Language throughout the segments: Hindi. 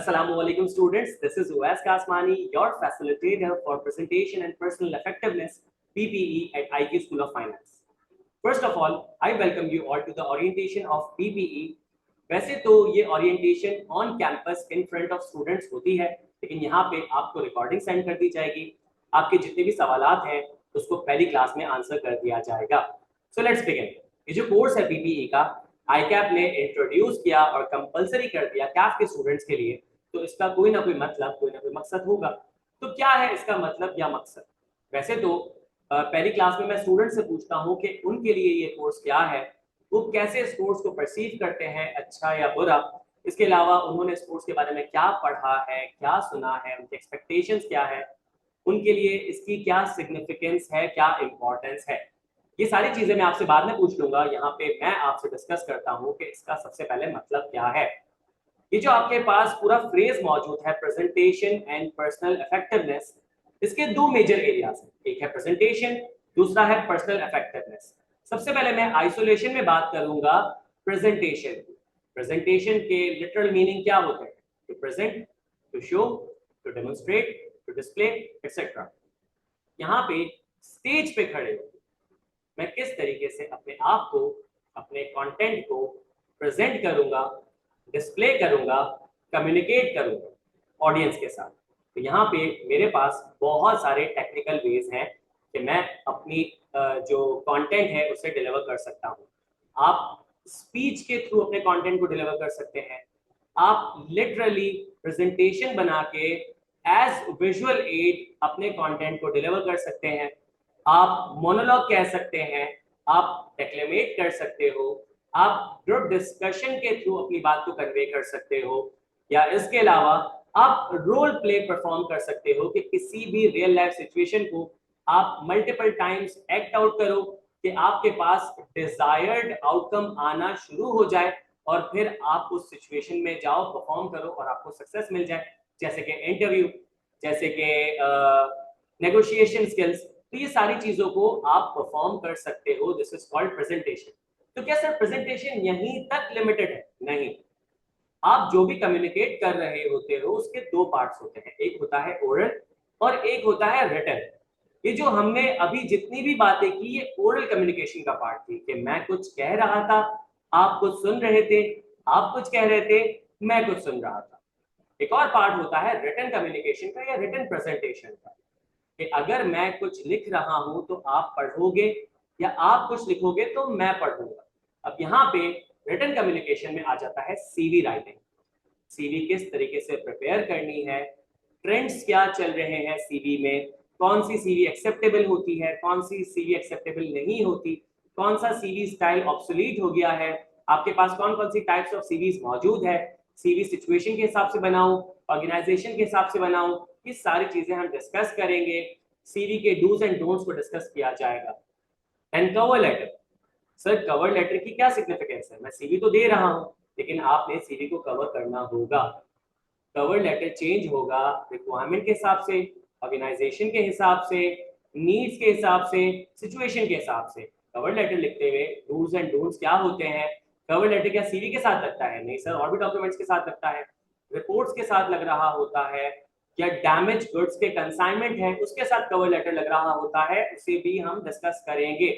Assalamualaikum students, this is Uwais Kasmani, your facilitator for Presentation and Personal Effectiveness PPE at IQ School of Finance. First of all, I welcome you all to the orientation of PPE. वैसे तो ये orientation on campus in front of students होती है, लेकिन यहाँ पे आपको recording send कर दी जाएगी, आपके जितने भी सवालात हैं उसको पहली क्लास में आंसर कर दिया जाएगा. So let's begin. ये जो कोर्स है PPE का ICAP ने इंट्रोड्यूस किया और कंपलसरी कर दिया कैफ के स्टूडेंट्स के लिए, तो इसका कोई ना कोई मतलब, कोई ना कोई मकसद होगा. तो क्या है इसका मतलब या मकसद? वैसे तो पहली क्लास में मैं स्टूडेंट से पूछता हूं कि उनके लिए ये कोर्स क्या है, वो कैसे इस कोर्स को परसीव करते हैं, अच्छा या बुरा. इसके अलावा उन्होंने इस कोर्स के बारे में क्या पढ़ा है, क्या सुना है, उनके एक्सपेक्टेशंस क्या है, उनके लिए इसकी क्या सिग्निफिकेंस है, क्या इम्पोर्टेंस है. ये सारी चीजें मैं आपसे बाद में पूछ लूंगा. यहाँ पे मैं आपसे डिस्कस करता हूँ कि इसका सबसे पहले मतलब क्या है. ये जो आपके पास पूरा फ्रेज मौजूद है प्रेजेंटेशन एंड पर्सनल इफेक्टिवनेस, इसके दो मेजर एरियाज हैं. एक है प्रेजेंटेशन, दूसरा है पर्सनल इफेक्टिवनेस. सबसे पहले मैं आइसोलेशन में बात करूंगा प्रेजेंटेशन. प्रेजेंटेशन के लिटरल मीनिंग क्या होते हैं? To present, to show, to demonstrate, to display etcetera. यहाँ पे स्टेज पे खड़े हो मैं किस तरीके से अपने आप को, अपने कंटेंट को प्रेजेंट करूंगा, डिस्प्ले करूंगा, कम्युनिकेट करूंगा ऑडियंस के साथ. तो यहाँ पे मेरे पास बहुत सारे टेक्निकल वेज हैं कि मैं अपनी जो कंटेंट है उसे डिलीवर कर सकता हूँ. आप स्पीच के थ्रू अपने कंटेंट को डिलीवर कर सकते हैं. आप लिटरली प्रेजेंटेशन बना के एज विजुअल एड अपने कंटेंट को डिलीवर कर सकते हैं. आप मोनोलॉग कह सकते हैं, आप डेक्लेमेट कर सकते हो, आप ग्रुप डिस्कशन के थ्रू अपनी बात को कन्वे कर सकते हो, या इसके अलावा आप रोल प्ले परफॉर्म कर सकते हो कि किसी भी रियल लाइफ सिचुएशन को आप मल्टीपल टाइम्स एक्ट आउट करो कि आपके पास डिजायर्ड आउटकम आना शुरू हो जाए और फिर आप उस सिचुएशन में जाओ, परफॉर्म करो और आपको सक्सेस मिल जाए. जैसे कि इंटरव्यू, जैसे कि नेगोशिएशन स्किल्स, तो ये सारी चीजों को आप परफॉर्म कर सकते हो. This is called presentation. तो क्या सर प्रेजेंटेशन यहीं तक लिमिटेड है? नहीं. आप जो भी कम्युनिकेट कर रहे होते हो उसके दो पार्ट्स होते हैं. एक होता है ओरल और एक होता है रिटन. ये जो हमने अभी जितनी भी बातें की ये ओरल कम्युनिकेशन का पार्ट थी कि मैं कुछ कह रहा था, आप कुछ सुन रहे थे, आप कुछ कह रहे थे, मैं कुछ सुन रहा था. एक और पार्ट होता है रिटन कम्युनिकेशन का या रिटन प्रेजेंटेशन का, कि अगर मैं कुछ लिख रहा हूं तो आप पढ़ोगे या आप कुछ लिखोगे तो मैं पढ़ूंगा. अब यहाँ पे रिटन कम्युनिकेशन में आ जाता है सीवी राइटिंग. सीवी किस तरीके से प्रिपेयर करनी है, ट्रेंड्स क्या चल रहे हैं सीवी में, कौन सी सीवी एक्सेप्टेबल होती है, कौन सी सीवी एक्सेप्टेबल नहीं होती, कौन सा सीवी स्टाइल ऑब्सोलीट हो गया है, आपके पास कौन कौन सी टाइप्स ऑफ सीवीज मौजूद है, सीवी सिचुएशन के हिसाब से बनाऊं, ऑर्गेनाइजेशन के हिसाब से बनाऊं, ये सारी चीजें हम डिस्कस करेंगे. सीवी के डूज एंड डोंट्स को डिस्कस किया जाएगा. And cover letter. Sir cover letter की क्या सिग्निफिकेंस है? मैं सीवी तो दे रहा हूं लेकिन आपने सीवी को कवर करना होगा. कवर लेटर चेंज होगा रिक्वायरमेंट के हिसाब से, ऑर्गेनाइजेशन के हिसाब से, नीड्स के हिसाब से, सिचुएशन के हिसाब से. कवर लेटर लिखते हुए डूज एंड डोंट्स क्या होते हैं? कवर लेटर क्या सीवी के साथ लगता है? नहीं सर, और भी डॉक्यूमेंट्स के साथ लगता है, रिपोर्ट्स के साथ लग रहा होता है, या डैमेज गुड्स के कंसाइनमेंट है उसके साथ कवर लेटर लग रहा होता है, उसे भी हम डिस्कस करेंगे.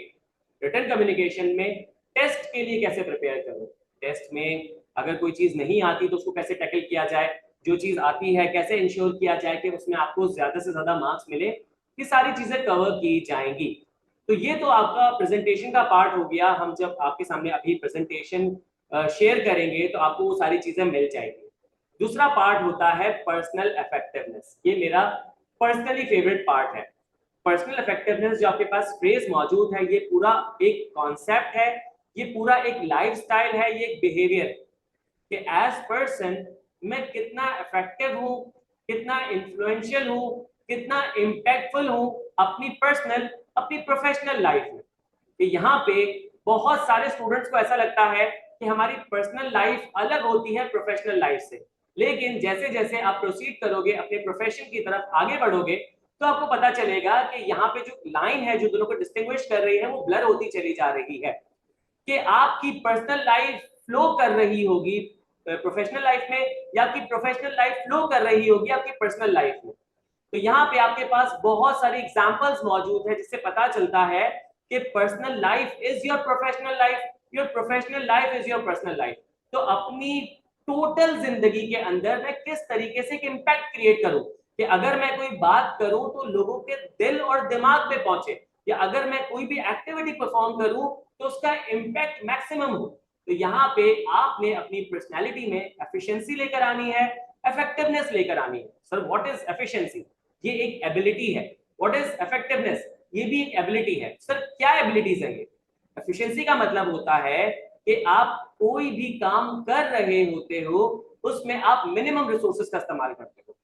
रिटन कम्युनिकेशन में टेस्ट के लिए कैसे प्रिपेयर करो, टेस्ट में अगर कोई चीज नहीं आती तो उसको कैसे टैकल किया जाए, जो चीज आती है कैसे इंश्योर किया जाए कि उसमें आपको ज्यादा से ज्यादा मार्क्स मिले, ये सारी चीजें कवर की जाएंगी. तो ये तो आपका प्रेजेंटेशन का पार्ट हो गया. हम जब आपके सामने अभी प्रेजेंटेशन शेयर करेंगे तो आपको वो सारी चीजें मिल जाएगी. दूसरा पार्ट होता है पर्सनल इफेक्टिवनेस. ये मेरा पर्सनली फेवरेट पार्ट है. पर्सनल इफेक्टिवनेस जो आपके पास फ्रेज मौजूद है, ये पूरा एक कॉन्सेप्ट है, ये पूरा एक लाइफस्टाइल है, ये एक बिहेवियर है कि एज पर्सन मैं कितना इफेक्टिव हूँ, कितना इन्फ्लुएंशियल हूँ, कितना इम्पैक्टफुल हूँ अपनी पर्सनल, अपनी प्रोफेशनल लाइफ में. कि यहाँ पे बहुत सारे स्टूडेंट्स को ऐसा लगता है कि हमारी पर्सनल लाइफ अलग होती है प्रोफेशनल लाइफ से, लेकिन जैसे जैसे आप प्रोसीड करोगे, अपने प्रोफेशन की तरफ आगे बढ़ोगे, तो आपको पता चलेगा कि यहाँ पे जो लाइन है जो दोनों को डिस्टिंग्विश कर रही है वो ब्लर होती चली जा रही है. कि आपकी पर्सनल लाइफ फ्लो कर रही होगी प्रोफेशनल लाइफ में या आपकी प्रोफेशनल लाइफ फ्लो कर रही होगी आपकी पर्सनल लाइफ में। तो यहाँ पे आपके पास बहुत सारी एग्जांपल्स मौजूद है जिससे पता चलता है कि personal life is your professional life, your professional life is your personal life. तो अपनी टोटल जिंदगी के अंदर मैं किस तरीके से इम्पैक्ट क्रिएट करूं कि अगर मैं कोई बात करूं तो लोगों के दिल और दिमाग पे पहुंचे, या अगर मैं कोई भी एक्टिविटी परफॉर्म करूं तो उसका इम्पैक्ट मैक्सिमम हो। तो यहाँ पे आपने अपनी पर्सनैलिटी में एफिशिएंसी लेकर आनी है, इफेक्टिवनेस लेकर आनी है। Sir what is efficiency? ये एक एबिलिटी है। What is effectiveness? ये भी एक एबिलिटी है। सर क्या एबिलिटीज है ये? एफिशिएंसी का मतलब होता है कि आप कोई भी काम कर रहे होते हो उसमें आप मिनिमम रिसोर्सेज का इस्तेमाल करते हो,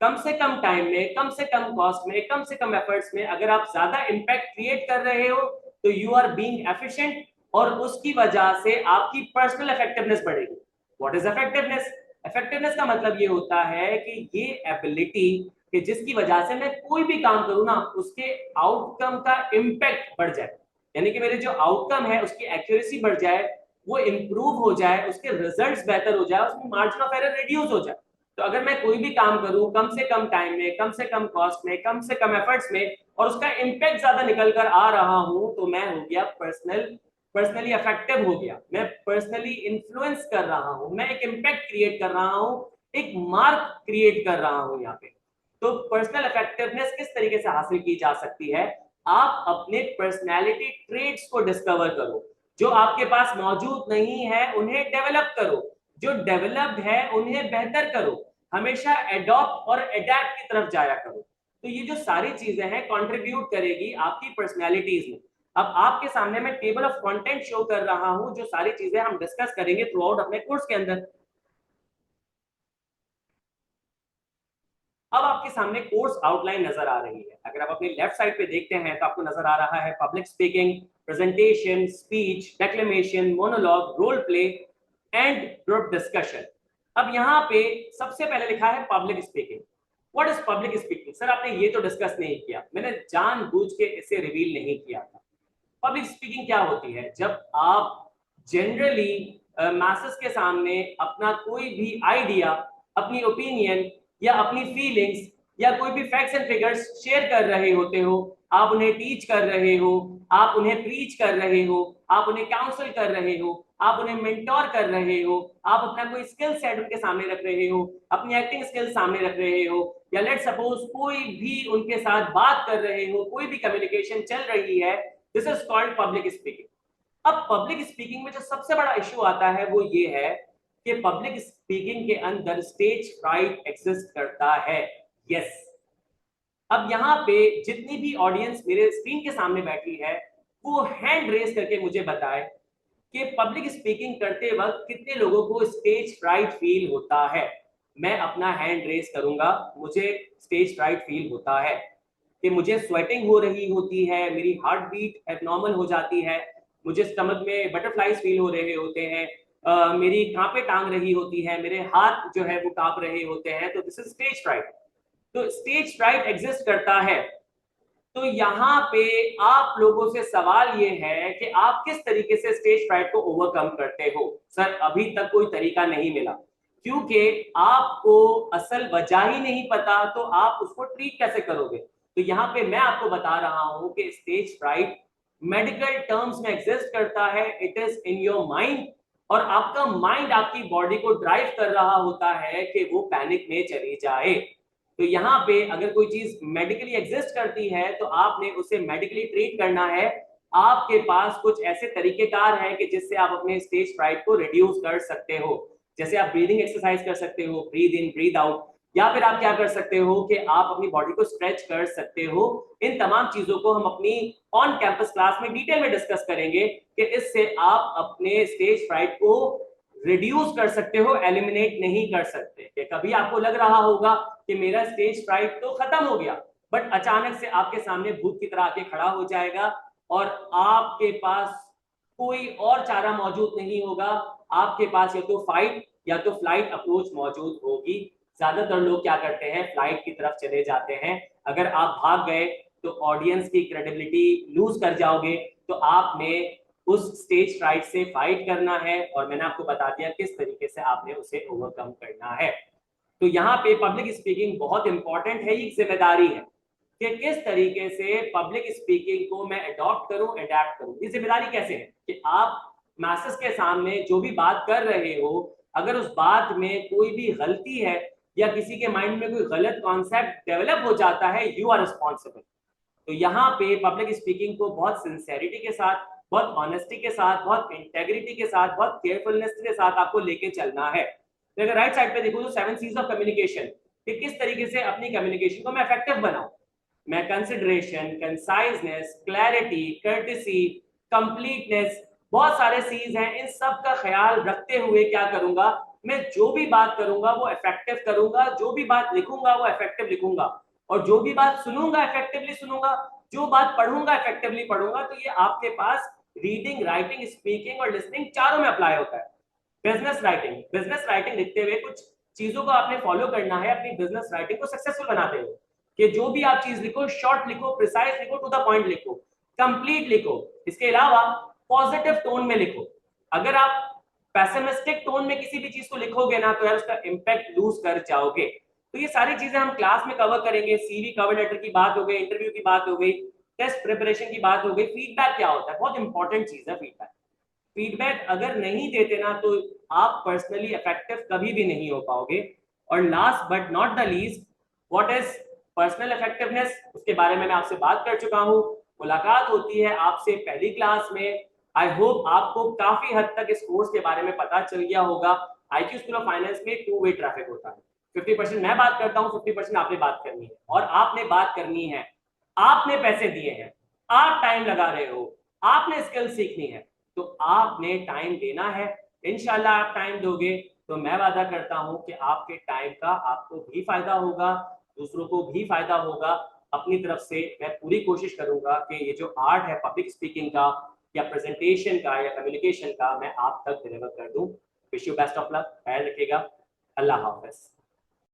कम से कम टाइम में, कम से कम कॉस्ट में, कम से कम एफर्ट्स में। अगर आप ज्यादा इम्पैक्ट क्रिएट कर रहे हो तो यू आर बीइंग एफिशिएंट और उसकी वजह से आपकी पर्सनल इफेक्टिवनेस बढ़ेगी। What is effectiveness? इफेक्टिवनेस का मतलब ये होता है कि ये एबिलिटी कि जिसकी वजह से मैं कोई भी काम करूं ना उसके आउटकम का इम्पैक्ट बढ़ जाए, यानी कि मेरे जो आउटकम है उसकी एक्यूरेसी बढ़ जाए, वो इंप्रूव हो जाए, उसके रिजल्ट्स बेहतर हो जाए, उसमें मार्जिन ऑफ एरर रिड्यूस हो जाए। तो अगर मैं कोई भी काम करूं कम से कम टाइम में, कम से कम कॉस्ट में, कम से कम एफर्ट्स में और उसका इम्पैक्ट ज्यादा निकल कर आ रहा हूं तो मैं हो गया पर्सनली इफेक्टिव हो गया, मैं पर्सनली इन्फ्लुएंस कर रहा हूं, मैं एक इम्पैक्ट क्रिएट कर रहा हूं, एक मार्क क्रिएट कर रहा हूं यहाँ पे। तो पर्सनल इफेक्टिवनेस किस तरीके से हासिल की जा सकती है? आप अपने पर्सनैलिटी ट्रेट्स को डिस्कवर करो, जो आपके पास मौजूद नहीं है उन्हें डेवलप करो, जो डेवलप्ड है उन्हें बेहतर करो, हमेशा एडॉप्ट और एडेप्ट की तरफ जाया करो। तो ये जो सारी चीजें हैं कंट्रीब्यूट करेगी आपकी पर्सनैलिटीज में। अब आपके सामने मैं टेबल ऑफ कंटेंट शो कर रहा हूं, जो सारी चीजें हम डिस्कस करेंगे थ्रू आउट अपने कोर्स के अंदर। अब आपके सामने कोर्स आउटलाइन नजर आ रही है। अगर आप अपने लेफ्ट साइड पे देखते हैं तो आपको नजर आ रहा है public speaking, presentation, speech, declamation, monologue, role play and group discussion. अब यहाँ पे सबसे पहले लिखा है public speaking. What is public speaking? Sir आपने ये तो डिस्कस नहीं किया, मैंने जानबूझ के इसे रिवील नहीं किया था। पब्लिक स्पीकिंग क्या होती है? जब आप जनरली मैसेस के सामने अपना कोई भी आइडिया, अपनी ओपिनियन या अपनी फीलिंग्स या कोई भी फैक्ट्स एंड फिगर्स शेयर कर रहे होते हो, आप उन्हें टीच कर रहे हो, आप उन्हें प्रीच कर रहे हो, आप उन्हें काउंसल कर रहे हो, आप उन्हें मेंटोर कर रहे हो, आप अपना कोई स्किल सेट उनके सामने रख रहे हो, अपनी एक्टिंग स्किल्स सामने रख रहे हो, या लेट सपोज कोई भी उनके साथ बात कर रहे हो, कोई भी कम्युनिकेशन चल रही है, this is called public speaking. अब पब्लिक स्पीकिंग में जो सबसे बड़ा इश्यू आता है वो ये है कि पब्लिक स्पीकिंग के अंदर स्टेज फ्राइट एग्जिस्ट करता है। यस। अब यहाँ पे जितनी भी ऑडियंस मेरे स्क्रीन के सामने बैठी है वो हैंड रेज करके मुझे बताए कि पब्लिक स्पीकिंग करते वक्त कितने लोगों को स्टेज फ्राइट फील होता है। मैं अपना हैंड रेज करूंगा, मुझे स्टेज फ्राइट फील होता है कि मुझे स्वेटिंग हो रही होती है, मेरी हार्ट बीट एबनॉर्मल हो जाती है, मुझे स्टमक में बटरफ्लाइज फील हो रहे होते हैं, मेरी कांपे टांग रही होती है, मेरे हाथ जो है वो कांप रहे होते हैं। तो दिस इज स्टेज फ्राइट। तो स्टेज फ्राइट एग्जिस्ट करता है। तो यहाँ पे आप लोगों से सवाल ये है कि आप किस तरीके से स्टेज फ्राइट को ओवरकम करते हो। सर अभी तक कोई तरीका नहीं मिला, क्योंकि आपको असल वजह ही नहीं पता, तो आप उसको ट्रीट कैसे करोगे? तो यहाँ पे मैं आपको बता रहा हूं कि स्टेज फ्राइट मेडिकल टर्म्स में एग्जिस्ट करता है। It is in your mind, और आपका माइंड आपकी बॉडी को ड्राइव कर रहा होता है कि वो पैनिक में चली जाए। तो यहाँ पे अगर कोई चीज मेडिकली एग्जिस्ट करती है तो आपने उसे मेडिकली ट्रीट करना है। आपके पास कुछ ऐसे तरीकेकार है कि जिससे आप अपने स्टेज फ्राइट को रिड्यूस कर सकते हो। जैसे आप ब्रीदिंग एक्सरसाइज कर सकते हो, ब्रीद इन ब्रीद आउट, या फिर आप क्या कर सकते हो कि आप अपनी बॉडी को स्ट्रेच कर सकते हो। इन तमाम चीजों को हम अपनी ऑन कैंपस क्लास में डिटेल में डिस्कस करेंगे कि इससे आप अपने स्टेज फ्राइट को रिड्यूस कर सकते हो, एलिमिनेट नहीं कर सकते। कि कभी आपको लग रहा होगा कि मेरा स्टेज फ्राइट तो खत्म हो गया, बट अचानक से आपके सामने भूत की तरह आके खड़ा हो जाएगा और आपके पास कोई और चारा मौजूद नहीं होगा। आपके पास या तो फाइट या तो फ्लाइट अप्रोच मौजूद होगी। ज्यादातर लोग क्या करते हैं, फ्लाइट की तरफ चले जाते हैं। अगर आप भाग गए तो ऑडियंस की क्रेडिबिलिटी लूज कर जाओगे। तो आपने उस स्टेज फ्राइट से फाइट करना है, और मैंने आपको बता दिया किस तरीके से आपने उसे ओवरकम करना है। तो यहाँ पे पब्लिक स्पीकिंग बहुत इंपॉर्टेंट है, ये जिम्मेदारी है कि किस तरीके से पब्लिक स्पीकिंग को मैं अडॉप्ट करूं, अडेप्ट करूं। ये जिम्मेदारी कैसे है कि आप मैसेज के सामने जो भी बात कर रहे हो, अगर उस बात में कोई भी गलती है या किसी के माइंड में कोई गलत कॉन्सेप्ट डेवलप हो जाता है, यू आर रिस्पॉन्सिबल। तो यहाँ पे पब्लिक स्पीकिंग को बहुत सिंसेरिटी के साथ, बहुत ऑनेस्टी के साथ, बहुत इंटेग्रिटी के साथ, बहुत केयरफुलनेस के साथ आपको लेके चलना है। तो अगर राइट साइड पे देखो तो 7 C's ऑफ कम्युनिकेशन, कि किस तरीके से अपनी कम्युनिकेशन को मैं इफेक्टिव बनाऊं। मैं consideration, conciseness, clarity, courtesy, completeness, बहुत सारे सीज हैं। इन सब का ख्याल रखते हुए क्या करूंगा, मैं जो भी बात करूंगा वो इफेक्टिव करूंगा, जो भी बात लिखूंगा वो इफेक्टिव लिखूंगा, और जो भी बात सुनूंगा इफेक्टिवली सुनूंगा, जो बात पढ़ूंगा इफेक्टिवली पढ़ूंगा। तो ये आपके पास रीडिंग, राइटिंग, स्पीकिंग और लिसनिंग चारों में अप्लाई होता है। बिजनेस राइटिंग लिखते हुए कुछ चीजों को आपने फॉलो करना है अपनी बिजनेस राइटिंग को सक्सेसफुल बनाते हुए, कि जो भी आप चीज लिखो, शॉर्ट लिखो, प्रिसाइज लिखो, टू द पॉइंट लिखो, कंप्लीट लिखो। इसके अलावा पॉजिटिव टोन में लिखो। अगर आप पेसिमिस्टिक टोन में किसी भी चीज को लिखोगे ना, तो यार उसका इम्पैक्ट लूज कर जाओगे। तो ये सारी चीजें हम क्लास में कवर करेंगे। सीवी कवर लेटर की बात हो गई, इंटरव्यू की बात हो गई, टेस्ट प्रिपरेशन की बात हो गई। फीडबैक क्या होता है, बहुत इंपॉर्टेंट चीज है फीडबैक। फीडबैक अगर नहीं देते ना, तो आप पर्सनली इफेक्टिव कभी भी नहीं हो पाओगे। और last but not the least, what is personal effectiveness, उसके बारे में मैं आपसे बात कर चुका हूं। मुलाकात होती है आपसे पहली क्लास में। आई होप आपको काफी हद तक इस कोर्स के बारे में पता चल गया होगा। IQ स्कूल ऑफ फाइनेंस में 2 वे ट्रैफिक होता है। 50% मैं बात करता हूँ, 50% आपने बात करनी है, और आपने बात करनी है। आपने पैसे दिए हैं, आप टाइम लगा रहे हो, आपने स्किल सीखनी है, तो आपने टाइम देना है। इंशाल्लाह आप टाइम दोगे तो मैं वादा करता हूं कि आपके टाइम का आपको भी फायदा होगा, दूसरों को भी फायदा होगा। अपनी तरफ से मैं पूरी कोशिश करूंगा कि ये जो आर्ट है पब्लिक स्पीकिंग का या प्रेजेंटेशन का या कम्युनिकेशन का, मैं आप तक डिलीवर कर दूं। Wish you best of luck, ख्याल रखिएगा। अल्लाह हाफिज।